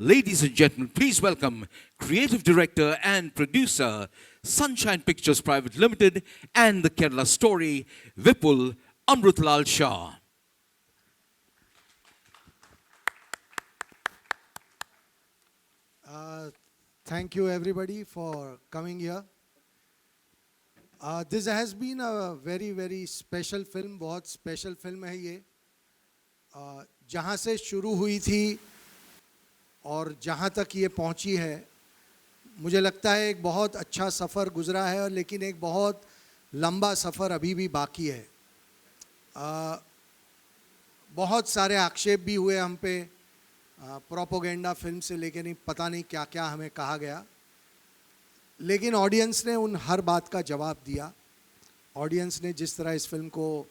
Ladies and gentlemen, please welcome creative director and producer, Sunshine Pictures Private Limited and the Kerala Story, Vipul Amrutlal Shah. Thank you everybody for coming here. This has been a very special film. बहुत special film है ये. जहाँ से शुरू हुई थी और जहाँ तक ये पहुँची है, मुझे लगता है एक बहुत अच्छा सफ़र गुज़रा है, लेकिन एक बहुत लंबा सफ़र अभी भी बाकी है. बहुत सारे आक्षेप भी हुए हम पे, प्रोपोगेंडा फिल्म से लेके नहीं पता नहीं क्या क्या हमें कहा गया, लेकिन ऑडियंस ने उन हर बात का जवाब दिया. ऑडियंस ने जिस तरह इस फिल्म को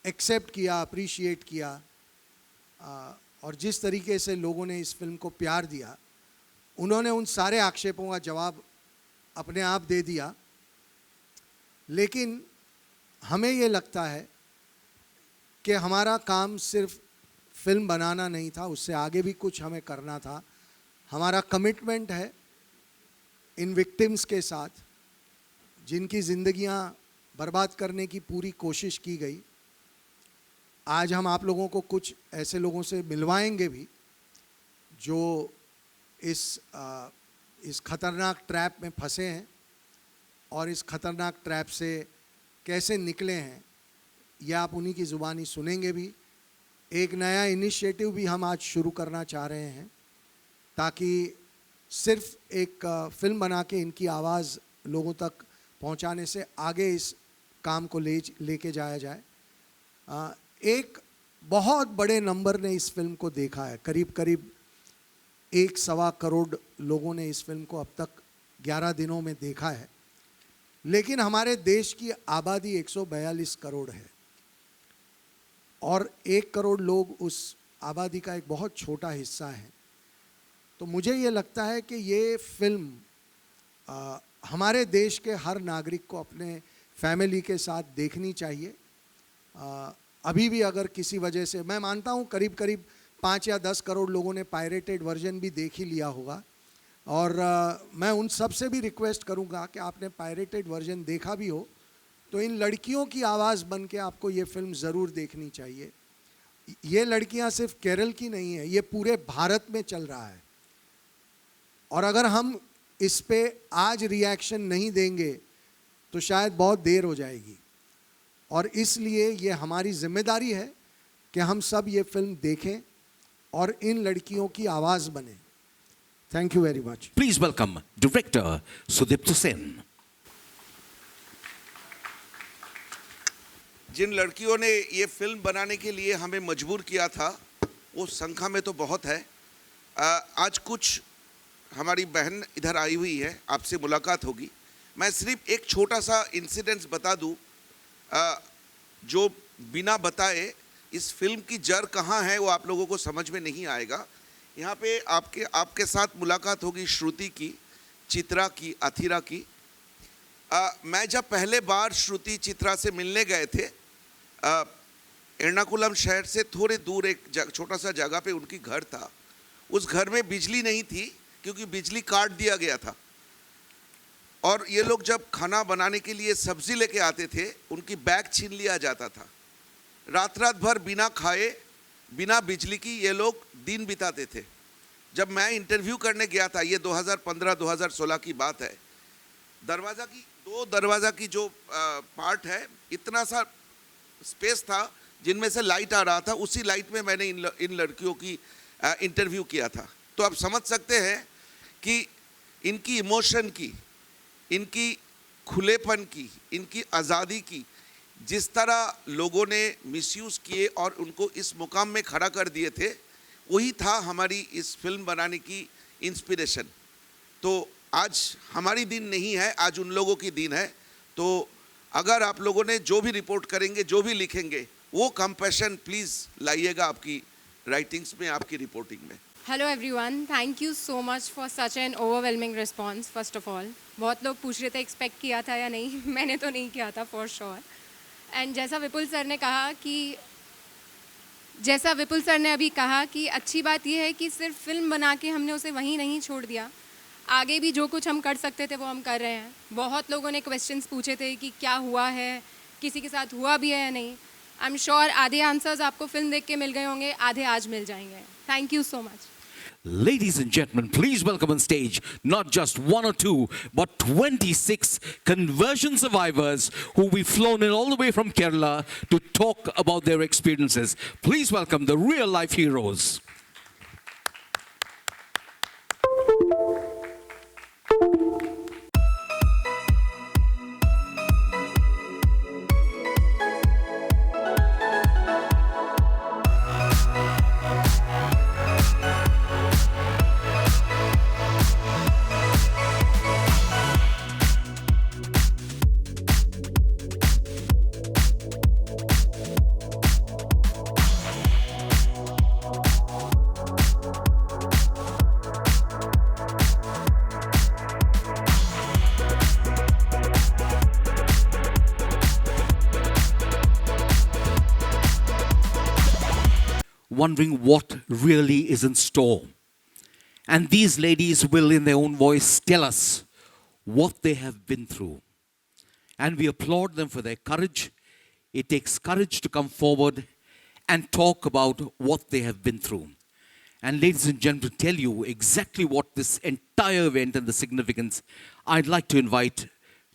एक्सेप्ट किया, अप्रिशिएट किया, और जिस तरीके से लोगों ने इस फिल्म को प्यार दिया, उन्होंने उन सारे आक्षेपों का जवाब अपने आप दे दिया. लेकिन हमें ये लगता है कि हमारा काम सिर्फ फिल्म बनाना नहीं था, उससे आगे भी कुछ हमें करना था. हमारा कमिटमेंट है इन विक्टिम्स के साथ, जिनकी ज़िंदगियां बर्बाद करने की पूरी कोशिश की गई. आज हम आप लोगों को कुछ ऐसे लोगों से मिलवाएंगे भी जो इस खतरनाक ट्रैप में फंसे हैं और इस खतरनाक ट्रैप से कैसे निकले हैं, यह आप उन्हीं की ज़ुबानी सुनेंगे भी. एक नया इनिशिएटिव भी हम आज शुरू करना चाह रहे हैं, ताकि सिर्फ एक फिल्म बना के इनकी आवाज़ लोगों तक पहुंचाने से आगे इस काम को लेके जाया जाए. एक बहुत बड़े नंबर ने इस फिल्म को देखा है. करीब 1.25 करोड़ लोगों ने इस फिल्म को अब तक 11 दिनों में देखा है. लेकिन हमारे देश की आबादी 142 करोड़ है और 1 करोड़ लोग उस आबादी का एक बहुत छोटा हिस्सा है. तो मुझे ये लगता है कि ये फिल्म हमारे देश के हर नागरिक को अपने फैमिली के साथ देखनी चाहिए. अभी भी अगर किसी वजह से, मैं मानता हूँ करीब 5 या 10 करोड़ लोगों ने पायरेटेड वर्जन भी देख ही लिया होगा, और मैं उन सब से भी रिक्वेस्ट करूँगा कि आपने पायरेटेड वर्जन देखा भी हो तो इन लड़कियों की आवाज़ बन के आपको ये फिल्म ज़रूर देखनी चाहिए. ये लड़कियाँ सिर्फ केरल की नहीं है, ये पूरे भारत में चल रहा है. और अगर हम इस पे आज रिएक्शन नहीं देंगे तो शायद बहुत देर हो जाएगी, और इसलिए ये हमारी जिम्मेदारी है कि हम सब ये फिल्म देखें और इन लड़कियों की आवाज़ बने. Thank you very much. Please welcome director Sudipta Sen. जिन लड़कियों ने ये फिल्म बनाने के लिए हमें मजबूर किया था, वो संख्या में तो बहुत है. आज कुछ हमारी बहन इधर आई हुई है, आपसे मुलाकात होगी. मैं सिर्फ एक छोटा सा इंसिडेंट्स बता दूं, जो बिना बताए इस फिल्म की जड़ कहाँ है वो आप लोगों को समझ में नहीं आएगा. यहाँ पे आपके साथ मुलाकात होगी श्रुति की, चित्रा की, अथिरा की. मैं जब पहले बार श्रुति चित्रा से मिलने गए थे, एर्नाकुलम शहर से थोड़े दूर एक छोटा सा जगह पे उनकी घर था. उस घर में बिजली नहीं थी क्योंकि बिजली काट दिया गया था, और ये लोग जब खाना बनाने के लिए सब्जी लेके आते थे, उनकी बैग छीन लिया जाता था. रात भर बिना खाए, बिना बिजली की ये लोग दिन बिताते थे. जब मैं इंटरव्यू करने गया था, ये 2015-2016 की बात है, दो दरवाज़ा की जो पार्ट है, इतना सा स्पेस था जिनमें से लाइट आ रहा था. उसी लाइट में मैंने इन लड़कियों की इंटरव्यू किया था. तो आप समझ सकते हैं कि इनकी इमोशन की, इनकी खुलेपन की, इनकी आज़ादी की जिस तरह लोगों ने मिसयूज़ किए और उनको इस मुकाम में खड़ा कर दिए थे, वही था हमारी इस फिल्म बनाने की इंस्पिरेशन. तो आज हमारी दिन नहीं है, आज उन लोगों की दिन है. तो अगर आप लोगों ने जो भी रिपोर्ट करेंगे, जो भी लिखेंगे, वो कंपैशन प्लीज़ लाइएगा आपकी राइटिंग्स में, आपकी रिपोर्टिंग में. Hello everyone, thank you so much for such an overwhelming response. First of all, बहुत लोग पूछ रहे थे एक्सपेक्ट किया था या नहीं. मैंने तो नहीं किया था फॉर श्योर. एंड जैसा विपुल सर ने कहा कि जैसा विपुल सर ने अभी कहा कि अच्छी बात यह है कि सिर्फ फिल्म बना के हमने उसे वहीं नहीं छोड़ दिया, आगे भी जो कुछ हम कर सकते थे वो हम कर रहे हैं। बहुत लोगों ने क्वेश्चंस पूछे थे कि क्या हुआ है, किसी के साथ हुआ भी है या नहीं। आई एम श्योर आधे आंसर्स आपको फिल्म देख के मिल गए होंगे, आधे आज मिल जाएंगे। Thank you so much. Ladies and gentlemen, please welcome on stage not just one or two, but 26 conversion survivors who will be flown in all the way from Kerala to talk about their experiences. Please welcome the real life heroes. Wondering what really is in store. And these ladies will, in their own voice, tell us what they have been through. And we applaud them for their courage. It takes courage to come forward and talk about what they have been through. And ladies and gentlemen, to tell you exactly what this entire event and the significance, I'd like to invite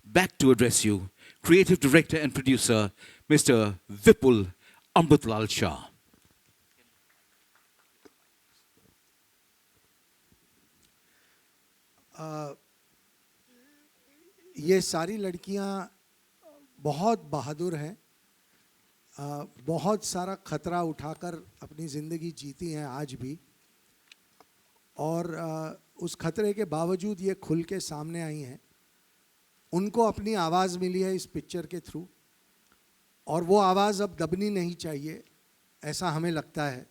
back to address you, creative director and producer, Mr. Vipul Amrutlal Shah. ये सारी लड़कियां बहुत बहादुर हैं, बहुत सारा खतरा उठाकर अपनी ज़िंदगी जीती हैं आज भी, और उस खतरे के बावजूद ये खुल के सामने आई हैं। उनको अपनी आवाज़ मिली है इस पिक्चर के थ्रू, और वो आवाज़ अब दबनी नहीं चाहिए, ऐसा हमें लगता है।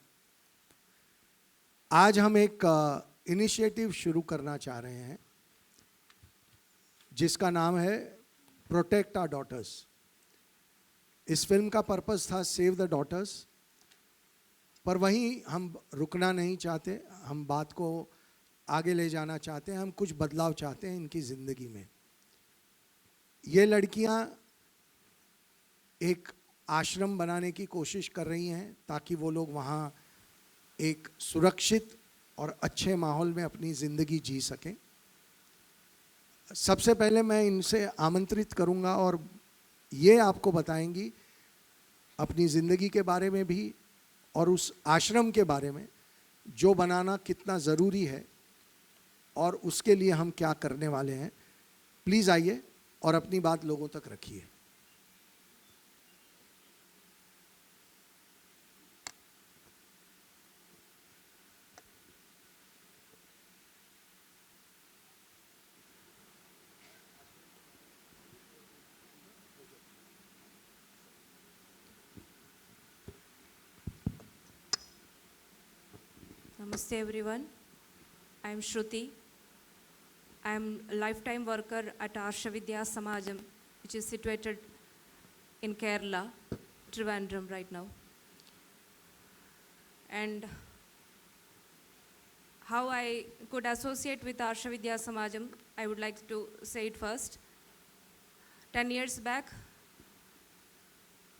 आज हम एक इनिशिएटिव शुरू करना चाह रहे हैं जिसका नाम है प्रोटेक्ट आवर डॉटर्स। इस फिल्म का पर्पस था सेव द डॉटर्स, पर वहीं हम रुकना नहीं चाहते, हम बात को आगे ले जाना चाहते हैं, हम कुछ बदलाव चाहते हैं इनकी ज़िंदगी में। ये लड़कियां एक आश्रम बनाने की कोशिश कर रही हैं ताकि वो लोग वहाँ एक सुरक्षित और अच्छे माहौल में अपनी ज़िंदगी जी सकें। सबसे पहले मैं इनसे आमंत्रित करूंगा और ये आपको बताएंगी अपनी ज़िंदगी के बारे में भी और उस आश्रम के बारे में जो बनाना कितना ज़रूरी है और उसके लिए हम क्या करने वाले हैं। प्लीज़ आइए और अपनी बात लोगों तक रखिए। Namaste everyone. I am Shruti. I am a lifetime worker at Arsha Vidya Samajam, which is situated in Kerala, Trivandrum right now. And how I could associate with Arsha Vidya Samajam, I would like to say it first. 10 years back,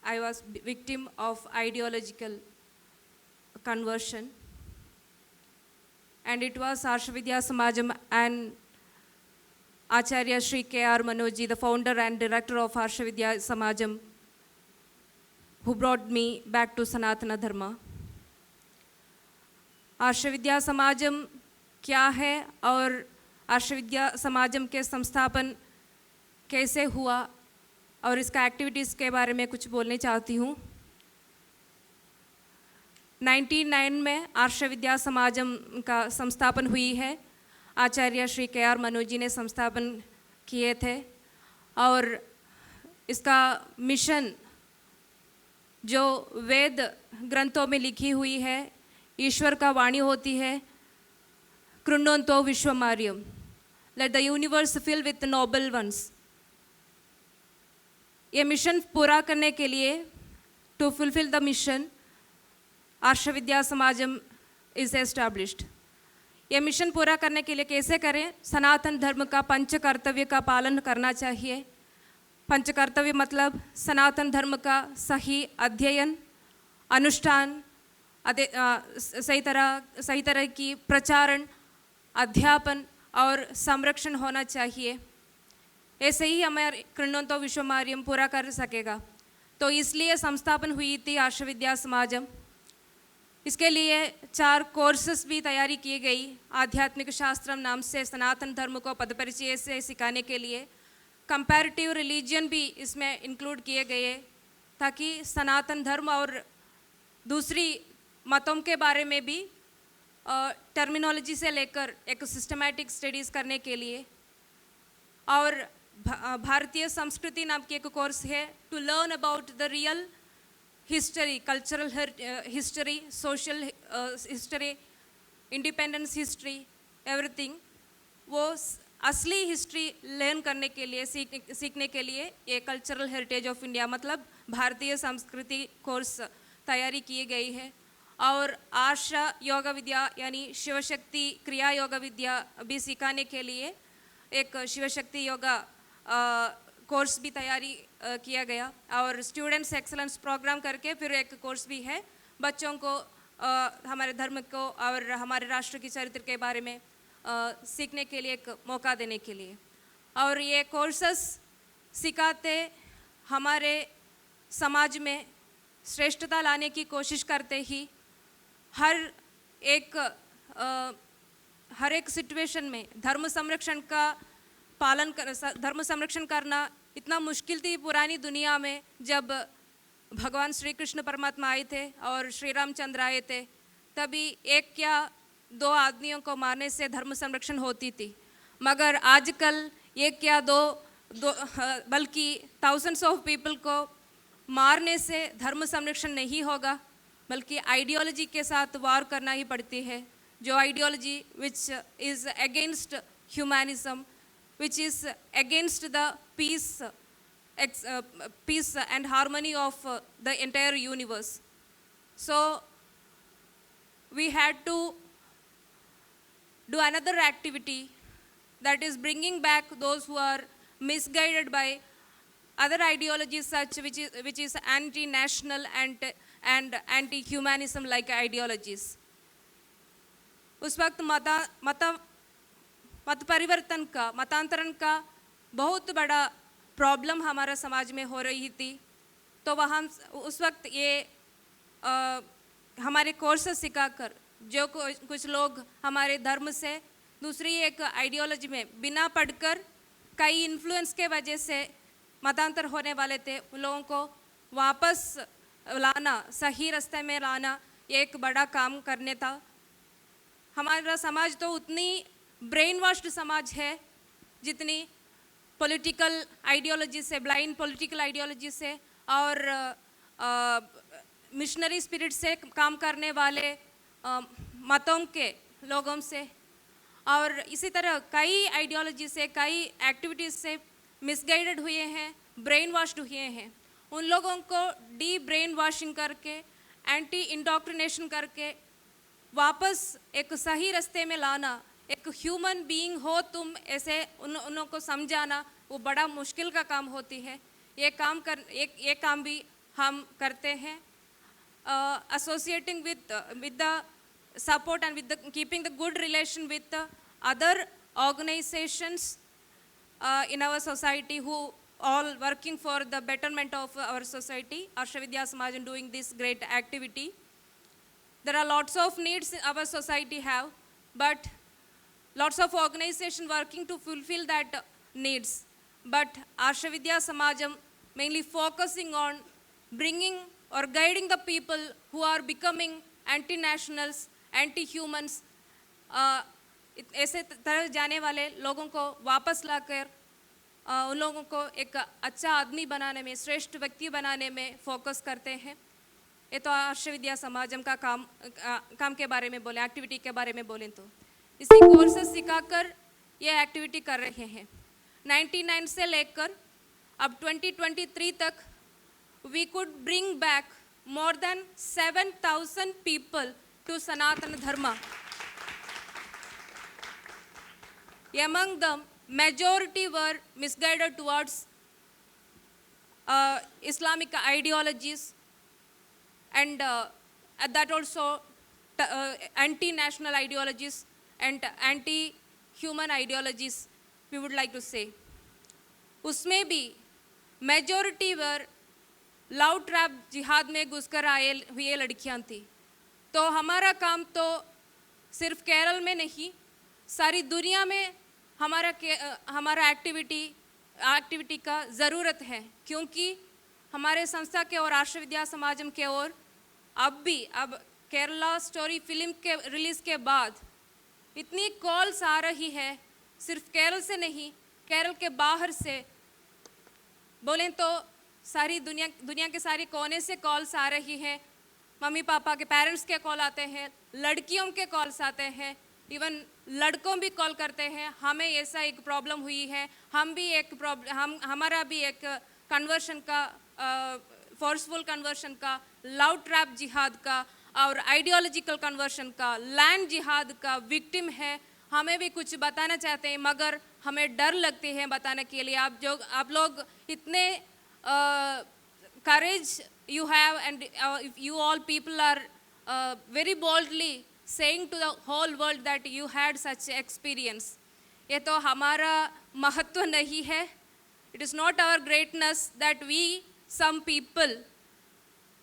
I was victim of ideological conversion. And it was Arsha Vidya Samajam and Acharya Sri K.R. Manojji, the founder and director of Arsha Vidya Samajam, who brought me back to Sanatana Dharma. आर्ष विद्या समाजम क्या है और आर्ष विद्या समाजम के संस्थापन कैसे हुआ और इसका activities के बारे में कुछ बोलने चाहती हूँ। 99 में आर्ष विद्या समाजम का संस्थापन हुई है। आचार्य श्री के.आर. मनोज जी ने संस्थापन किए थे और इसका मिशन जो वेद ग्रंथों में लिखी हुई है, ईश्वर का वाणी होती है, कृण्वन्तो विश्वमार्यम, let the universe fill with noble ones. ये मिशन पूरा करने के लिए, to fulfil the mission, Arsha Vidya Samajam is established. ये मिशन पूरा करने के लिए कैसे करें? सनातन धर्म का पंच कर्तव्य का पालन करना चाहिए। पंच कर्तव्य मतलब सनातन धर्म का सही अध्ययन, अनुष्ठान, सही तरह की प्रचारण, अध्यापन और संरक्षण होना चाहिए। ऐसे ही हमारे कृण्वन्तो विश्वमार्यम पूरा कर सकेगा। तो इसलिए संस्थापन हुई थी आर्ष विद्या समाजम। इसके लिए 4 कोर्सेस भी तैयारी की गई। आध्यात्मिक शास्त्रम नाम से सनातन धर्म को पद परिचय से सिखाने के लिए कंपैरेटिव रिलीजन भी इसमें इंक्लूड किए गए, ताकि सनातन धर्म और दूसरी मतों के बारे में भी टर्मिनोलॉजी से लेकर एक सिस्टमैटिक स्टडीज़ करने के लिए। और भारतीय संस्कृति नाम की एक कोर्स है, to learn about the real history, cultural history, social history, independence history, everything. वो असली हिस्ट्री लर्न करने के लिए, सीखने के लिए ये कल्चरल हेरिटेज ऑफ इंडिया मतलब भारतीय संस्कृति कोर्स तैयारी की गई है। और आर्ष योग विद्या यानी शिवशक्ति क्रिया योग विद्या भी सिखाने के लिए एक शिवशक्ति योगा कोर्स भी तैयारी किया गया। और स्टूडेंट्स एक्सलेंस प्रोग्राम करके फिर एक कोर्स भी है बच्चों को हमारे धर्म को और हमारे राष्ट्र की चरित्र के बारे में सीखने के लिए एक मौका देने के लिए। और ये कोर्सेस सिखाते हमारे समाज में श्रेष्ठता लाने की कोशिश करते ही हर एक सिचुएशन में धर्म संरक्षण करना इतना मुश्किल थी पुरानी दुनिया में। जब भगवान श्री कृष्ण परमात्मा आए थे और श्री रामचंद्र आए थे, तभी 1 या 2 आदमियों को मारने से धर्म संरक्षण होती थी। मगर आजकल 1 या 2 बल्कि थाउजेंड्स ऑफ पीपल को मारने से धर्म संरक्षण नहीं होगा, बल्कि आइडियोलॉजी के साथ वार करना ही पड़ती है। जो ideology which is against humanism, which is against the peace and harmony of the entire universe. So we had to do another activity, that is bringing back those who are misguided by other ideologies such which is anti-national and anti-humanism like ideologies. उस वक्त मत परिवर्तन का, मतांतरण का बहुत बड़ा problem हमारा समाज में हो रही थी। तो वहाँ उस वक्त ये हमारे कोर्स सिखाकर जो कुछ लोग हमारे धर्म से दूसरी एक आइडियोलॉजी में बिना पढ़कर कई इन्फ्लुएंस के वजह से मतांतर होने वाले थे, उन लोगों को वापस लाना, सही रास्ते में लाना एक बड़ा काम करने था। हमारा समाज तो उतनी ब्रेन वॉश्ड समाज है जितनी पॉलिटिकल आइडियोलॉजी से, ब्लाइंड पॉलिटिकल आइडियोलॉजी से और मिशनरी स्पिरिट से काम करने वाले मतों के लोगों से, और इसी तरह कई आइडियोलॉजी से, कई एक्टिविटीज़ से मिसगाइडेड हुए हैं, ब्रेन वॉश्ड हुए हैं। उन लोगों को डी ब्रेन वॉशिंग करके, एंटी इंडोक्ट्रिनेशन करके वापस एक सही रास्ते में लाना, एक ह्यूमन बीइंग हो तुम, ऐसे उन को समझाना वो बड़ा मुश्किल का काम होती है। ये काम भी हम करते हैं, associating with the support and with the keeping the good relation with the other organisations in our society who all working for the betterment of our society. Arsha Vidya Samaj doing this great activity. There are lots of needs our society have, but lots of organization working to fulfill that needs. But Arsha Vidya Samajam mainly focusing on bringing or guiding the people who are becoming anti-nationals, anti-humans, ऐसे तरह जाने वाले लोगों को वापस लाकर उन लोगों को एक अच्छा आदमी बनाने में, श्रेष्ठ व्यक्ति बनाने में फोकस करते हैं। ये तो आर्ष विद्या समाजम का काम के बारे में बोले, एक्टिविटी के बारे में बोलें तो इसी कोर्सेस सिखाकर ये एक्टिविटी कर रहे हैं। 99 से लेकर अब 2023 तक we could bring back more than 7,000 people to Sanatana Dharma. Among them, majority were misguided towards Islamic ideologies and that also anti-national ideologies and anti-human ideologies, we would like to say. उसमें भी majority वर love trap जिहाद में घुसकर आए हुए लड़कियां थी. तो हमारा काम तो सिर्फ केरल में नहीं, सारी दुनिया में हमारा एक्टिविटी का ज़रूरत है, क्योंकि हमारे संस्था के और राष्ट्र विद्या समाजम के और अब केरला स्टोरी फिल्म के रिलीज़ के बाद इतनी कॉल्स आ रही है, सिर्फ केरल से नहीं, केरल के बाहर से बोलें तो सारी दुनिया के सारे कोने से कॉल्स आ रही हैं. मम्मी पापा के पेरेंट्स के कॉल आते हैं, लड़कियों के कॉल्स आते हैं, इवन लड़कों भी कॉल करते हैं, हमें ऐसा एक प्रॉब्लम हुई है, हमारा भी एक कन्वर्शन का फोर्सफुल कन्वर्शन का, लव ट्रैप जिहाद का और आइडियोलॉजिकल कन्वर्शन का, लैंड जिहाद का विक्टिम है. हमें भी कुछ बताना चाहते हैं मगर हमें डर लगती है बताने के लिए. आप लोग इतने courage you have and you all people are very boldly saying to the whole world that you had such experience. ये तो हमारा महत्व नहीं है. It is not our greatness that we some people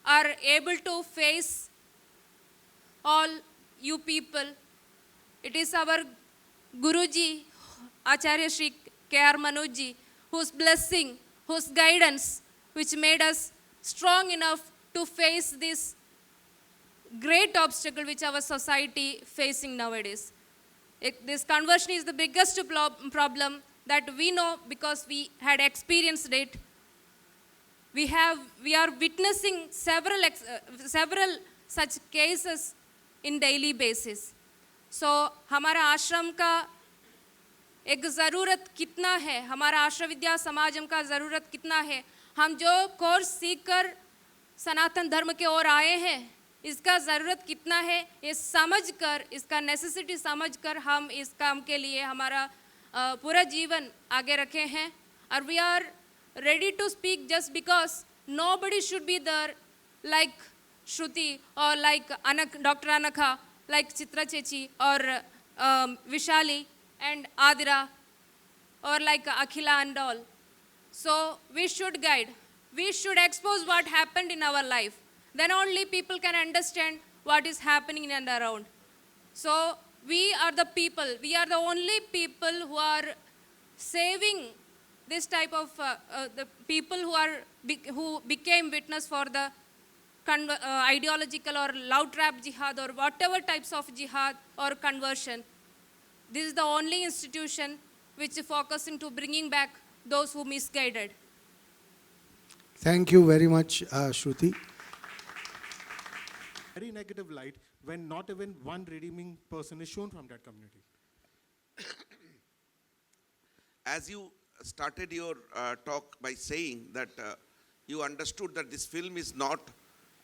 are able to face all you people. It is our Guruji, Acharya Shri K.R. Manoj ji, whose blessing, whose guidance, which made us strong enough to face this great obstacle which our society facing nowadays. This conversion is the biggest problem that we know because we had experienced it. We are witnessing several such cases in daily basis. So हमारा आश्रम का एक ज़रूरत कितना है, हमारा आश्रम विद्या समाजम का ज़रूरत कितना है. हम जो कोर्स सीखकर सनातन धर्म के ओर आए हैं, इसका ज़रूरत कितना है, ये समझकर, इसका नेसेसिटी समझकर हम इस काम के लिए हमारा पूरा जीवन आगे रखे हैं. और we are ready to speak just because nobody should be there like Shruti or like Dr. Anakha, like Chitra Chechi or Vishali and Adira or like Akhila and all. So we should guide. We should expose what happened in our life. Then only people can understand what is happening in and around. So we are the people. We are the only people who are saving this type of the people who became witness for the ideological or love trap jihad or whatever types of jihad or conversion. This is the only institution which is focusing to bringing back those who misguided. Thank you very much, Shruti. Very negative light when not even one redeeming person is shown from that community. As you started your talk by saying that you understood that this film is not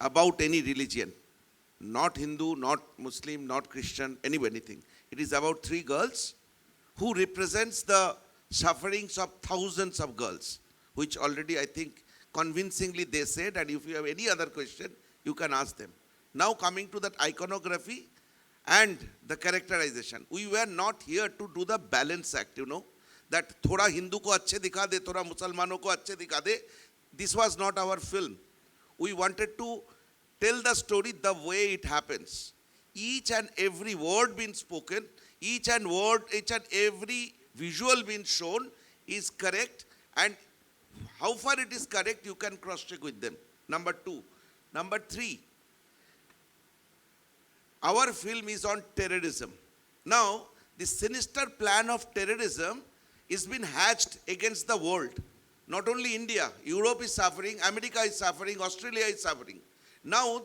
about any religion, not Hindu, not Muslim, not Christian, anything. It is about three girls who represents the sufferings of thousands of girls, which already I think convincingly they said, and if you have any other question, you can ask them. Now coming to that iconography and the characterization. We were not here to do the balance act, you know, that thoda Hindu ko अच्छे दिखा दे, thoda Musalmano ko अच्छे दिखा दे. This was not our film. We wanted to tell the story the way it happens. Each and every word being spoken, each and every visual being shown is correct, and how far it is correct you can cross check with them. Number two. Number three, our film is on terrorism. Now, the sinister plan of terrorism is been hatched against the world. Not only India, Europe is suffering, America is suffering, Australia is suffering. Now,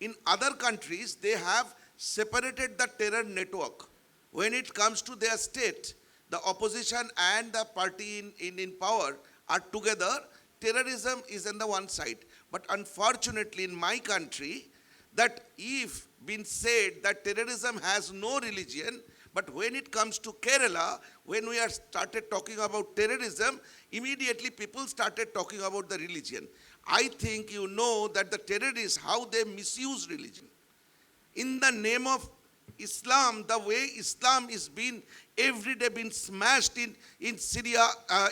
in other countries, they have separated the terror network. When it comes to their state, the opposition and the party in power are together terrorism is on the one side. But unfortunately, in my country, that if been said that terrorism has no religion, but when it comes to Kerala, when we are started talking about terrorism, immediately people started talking about the religion. I think you know that the terrorists, how they misuse religion. In the name of Islam, the way Islam is being every day been smashed in Syria,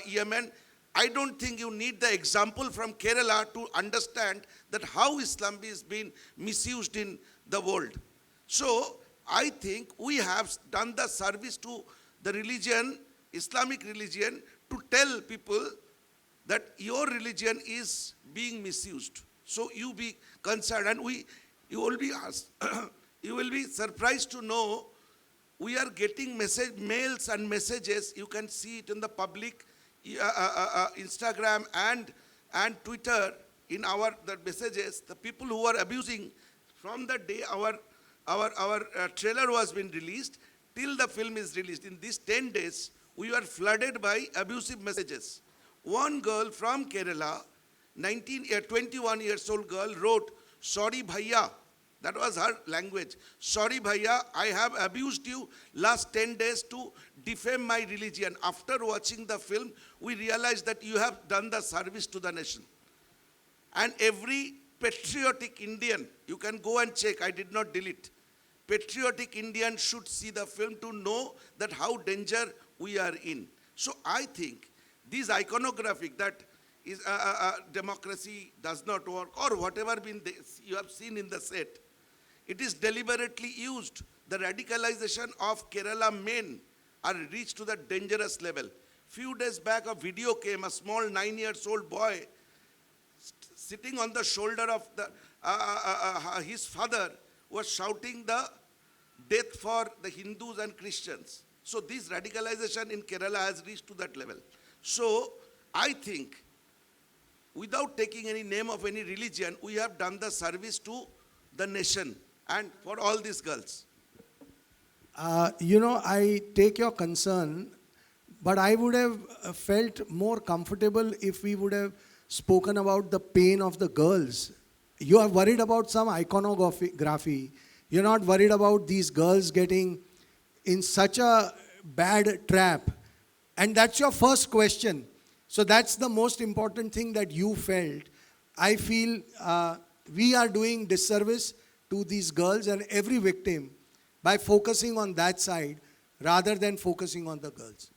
Yemen, I don't think you need the example from Kerala to understand that how Islam is being misused in the world. So I think we have done the service to the religion, Islamic religion, to tell people that your religion is being misused. So you be concerned, and you will be asked, you will be surprised to know we are getting mails and messages. You can see it in the public, Instagram and Twitter. In the messages, the people who are abusing from the day our trailer was been released till the film is released. In these 10 days, we were flooded by abusive messages. One girl from Kerala, 21 years old girl, wrote, "Sorry bhaiya," that was her language. "Sorry bhaiya, I have abused you last 10 days to defame my religion. After watching the film, we realized that you have done the service to the nation." And every patriotic Indian, you can go and check, I did not delete. Patriotic Indian should see the film to know that how danger we are in. So I think this iconographic that is democracy does not work, or whatever you have seen in the set, it is deliberately used. The radicalization of Kerala men are reached to the dangerous level. Few days back, a video came, a small 9 years old boy sitting on the shoulder of his father was shouting the death for the Hindus and Christians. So this radicalization in Kerala has reached to that level. So I think, without taking any name of any religion, we have done the service to the nation and for all these girls. I take your concern, but I would have felt more comfortable if we would have spoken about the pain of the girls. You are worried about some iconography. You're not worried about these girls getting in such a bad trap. And that's your first question. So that's the most important thing that you felt. I feel we are doing disservice to these girls and every victim by focusing on that side rather than focusing on the girls.